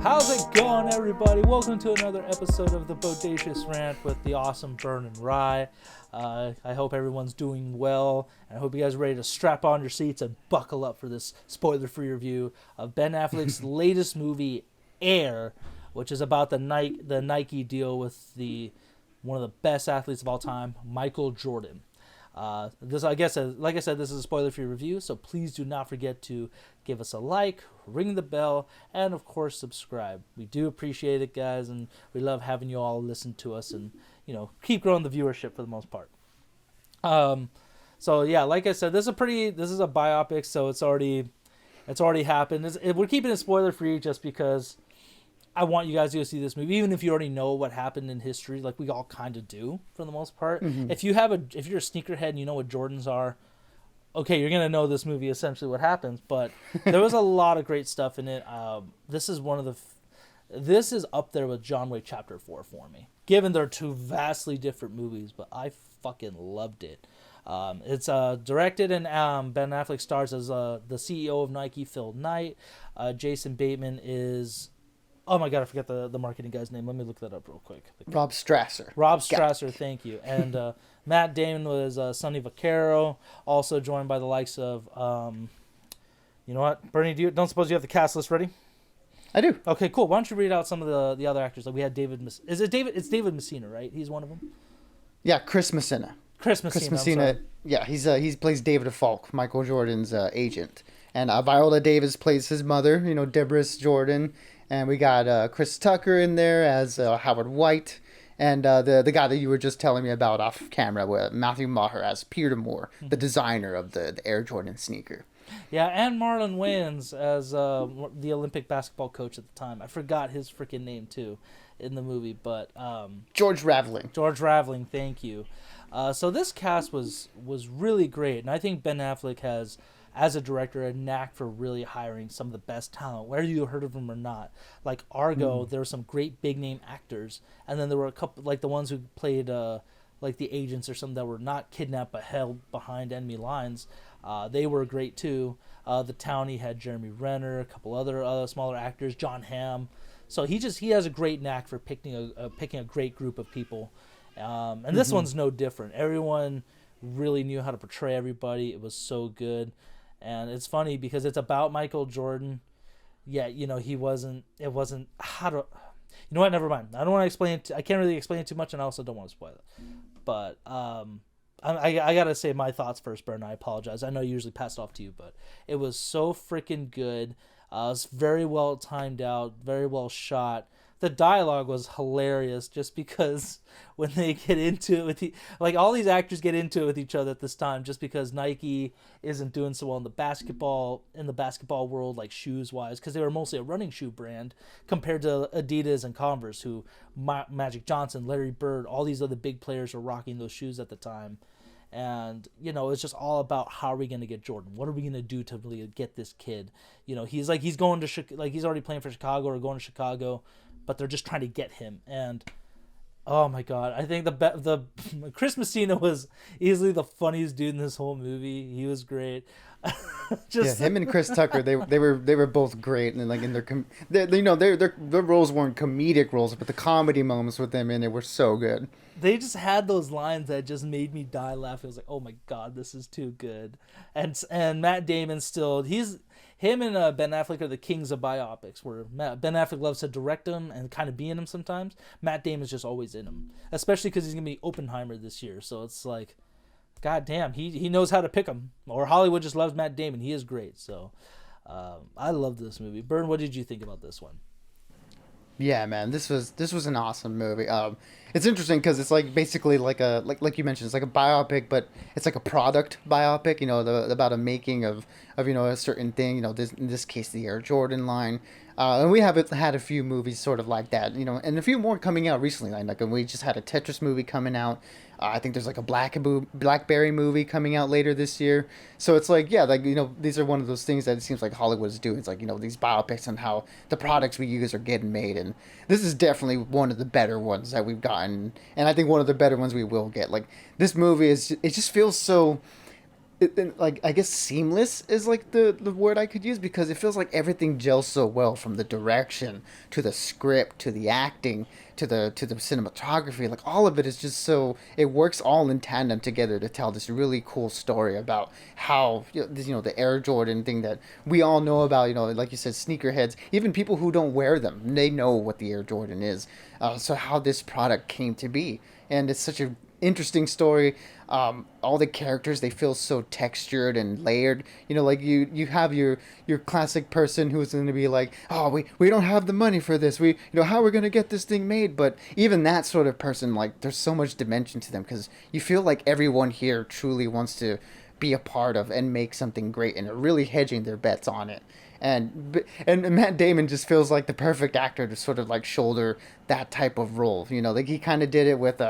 How's it going, everybody? Welcome to another episode of the Bodacious Rant with the awesome Burn and Rye. I hope everyone's doing well, and I hope you guys are ready to strap on your seats and buckle up for this spoiler-free review of Ben Affleck's latest movie, Air, which is about the Nike deal with one of the best athletes of all time, Michael Jordan. Like I said, this is a spoiler-free review, so please do not forget to give us a like, ring the bell, and of course subscribe. We do appreciate it, guys, and we love having you all listen to us and keep growing the viewership for the most part. So yeah, like I said, this is a biopic, so it's already happened. We're keeping it spoiler-free just because I want you guys to go see this movie, even if you already know what happened in history, like we all kind of do for the most part. Mm-hmm. If you're a sneakerhead and you know what Jordans are, okay, you're gonna know this movie essentially what happens. But there was a lot of great stuff in it. This is this is up there with John Wick Chapter 4 for me. Given they're two vastly different movies, but I fucking loved it. It's directed and Ben Affleck stars as the CEO of Nike, Phil Knight. Jason Bateman is. Oh my god, I forgot the marketing guy's name. Let me look that up real quick. Rob Strasser. Rob Strasser, thank you. And Matt Damon was Sonny Vaccaro, also joined by the likes of, you know what, Bernie, don't suppose you have the cast list ready? I do. Okay, cool. Why don't you read out some of the other actors? Like we had It's David Messina, right? He's one of them? Yeah, Chris Messina. Chris Messina, yeah, he plays David Falk, Michael Jordan's agent. And Viola Davis plays his mother, Deborah Jordan. And we got Chris Tucker in there as Howard White. And the guy that you were just telling me about off camera, with Matthew Maher as Peter Moore, the designer of the Air Jordan sneaker. Yeah, and Marlon Wayans as the Olympic basketball coach at the time. I forgot his freaking name, too, in the movie. But George Raveling. George Raveling, thank you. So this cast was really great. And I think Ben Affleck has, as a director, a knack for really hiring some of the best talent, whether you heard of them or not. Like Argo, there were some great big name actors, and then there were a couple, like the ones who played like the agents or something that were not kidnapped but held behind enemy lines. They were great too. The Townie had Jeremy Renner, a couple other smaller actors, John Hamm. So he has a great knack for picking a great group of people. And this one's no different. Everyone really knew how to portray everybody. It was so good. And it's funny because it's about Michael Jordan. Yeah, it wasn't, never mind. I don't want to explain it. I can't really explain it too much, and I also don't want to spoil it. But I got to say my thoughts first, Bern. I apologize. I know you usually pass it off to you, but it was so freaking good. It was very well timed out, very well shot. The dialogue was hilarious just because when they get into it with all these actors get into it with each other at this time, just because Nike isn't doing so well in the basketball world, like shoes wise, because they were mostly a running shoe brand compared to Adidas and Converse, who Magic Johnson, Larry Bird, all these other big players were rocking those shoes at the time. And, it's just all about how are we going to get Jordan? What are we going to do to really get this kid? He's going to, he's already playing for Chicago or going to Chicago, but they're just trying to get him. And, oh my God, I think the Chris Messina was easily the funniest dude in this whole movie. He was great. Him and Chris Tucker, they were both great, and in their roles weren't comedic roles, but the comedy moments with them in it were so good. They just had those lines that just made me die laughing. I was like, oh my God, this is too good. And Matt Damon still, him and Ben Affleck are the kings of biopics, where Ben Affleck loves to direct them and kind of be in them sometimes. Matt Damon's just always in them, especially because he's going to be Oppenheimer this year. So it's like, God damn, he knows how to pick them. Or Hollywood just loves Matt Damon. He is great. So I love this movie. Bern, what did you think about this one? Yeah, man, this was an awesome movie. It's interesting because it's basically like you mentioned, it's like a biopic, but it's like a product biopic. About a making of a certain thing. In this case, the Air Jordan line. And we have had a few movies sort of like that. And a few more coming out recently. And we just had a Tetris movie coming out. I think there's like a Blackberry movie coming out later this year. So it's these are one of those things that it seems like Hollywood is doing. It's these biopics and how the products we use are getting made. And this is definitely one of the better ones that we've gotten. And I think one of the better ones we will get. This movie it just feels so like I guess seamless is like the word I could use, because it feels like everything gels so well, from the direction to the script to the acting to the cinematography. Like all of it is just so, it works all in tandem together to tell this really cool story about how, the Air Jordan thing that we all know about. Like you said, sneakerheads, even people who don't wear them, they know what the Air Jordan is. So how this product came to be, and it's such a interesting story. All the characters, they feel so textured and layered. Like you have your classic person who's going to be like, oh, we don't have the money for this. How are we going to get this thing made? But even that sort of person, like, there's so much dimension to them, because you feel like everyone here truly wants to be a part of and make something great, and are really hedging their bets on it. And Matt Damon just feels like the perfect actor to sort of like shoulder that type of role. Like he kind of did it with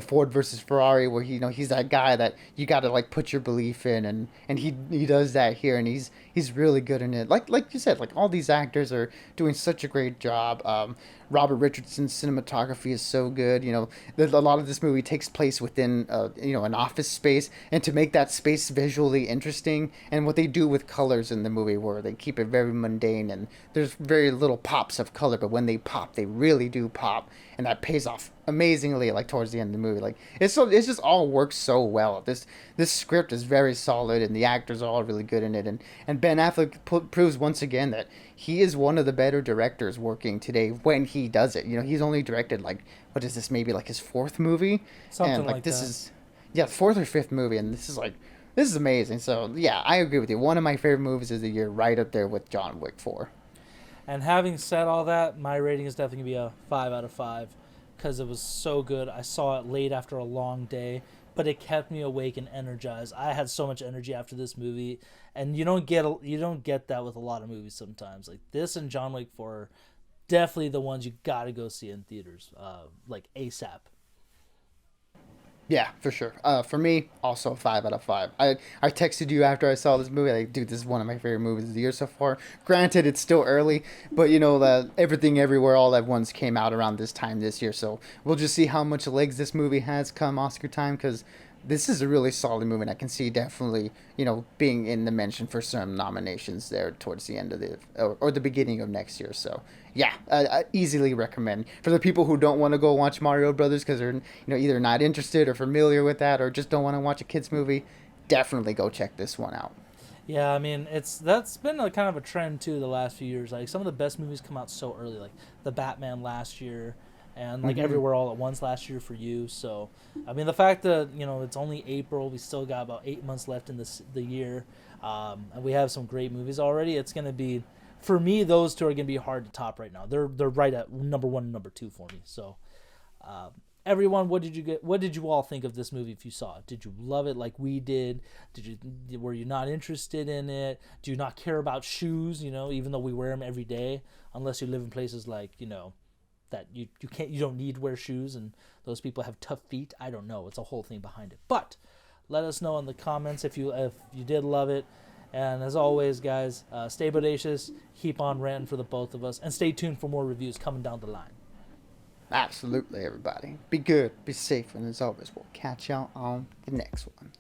Ford versus Ferrari, where he's that guy that you got to like put your belief in, and he does that here, and he's really good in it. Like you said, like all these actors are doing such a great job. Robert Richardson's cinematography is so good. A lot of this movie takes place within an office space, and to make that space visually interesting, and what they do with colors in the movie, where they keep it very mundane, and there's very little pops of color, but when they pop, they really do pop, and that pays off amazingly, like towards the end of the movie. Like it's just all works so well. This script is very solid, and the actors are all really good in it, and Ben Affleck proves once again that he is one of the better directors working today when he does it. He's only directed, like, what is this, maybe like his fourth movie, Something and like like this that. is, yeah, fourth or fifth movie, and this is amazing. So yeah, I agree with you. One of my favorite movies of the year, right up there with John Wick 4. And having said all that, my rating is definitely gonna be a 5 out of 5 because it was so good. I saw it late after a long day, but it kept me awake and energized. I had so much energy after this movie, and you don't get that with a lot of movies sometimes. Like this and John Wick 4 are definitely the ones you gotta go see in theaters, like ASAP. Yeah, for sure. For me, also 5 out of 5. I texted you after I saw this movie, like, dude, this is one of my favorite movies of the year so far. Granted, it's still early, but that Everything Everywhere All at Once came out around this time this year, so we'll just see how much legs this movie has come Oscar time, because this is a really solid movie, and I can see definitely, being in the mention for some nominations there towards the end of or the beginning of next year. So yeah, I easily recommend for the people who don't want to go watch Mario Brothers because they're either not interested or familiar with that, or just don't want to watch a kids movie. Definitely go check this one out. Yeah, I mean that's been a kind of a trend too the last few years. Like some of the best movies come out so early, like the Batman last year, and like Hmm. Everywhere All at Once last year for you. So, I mean the fact that it's only April, we still got about 8 months left in the year, and we have some great movies already. It's gonna be, for me, those two are gonna be hard to top right now. They're right at number one and number two for me. So, um, everyone, what did you all think of this movie if you saw it? Did you love it like we did? Were you not interested in it? Do you not care about shoes, even though we wear them every day, unless you live in places like, that you don't need to wear shoes and those people have tough feet. I don't know. It's a whole thing behind it. But let us know in the comments if you did love it. And as always, guys, stay bodacious, keep on ranting for the both of us, and stay tuned for more reviews coming down the line. Absolutely, everybody. Be good, be safe, and as always, we'll catch y'all on the next one.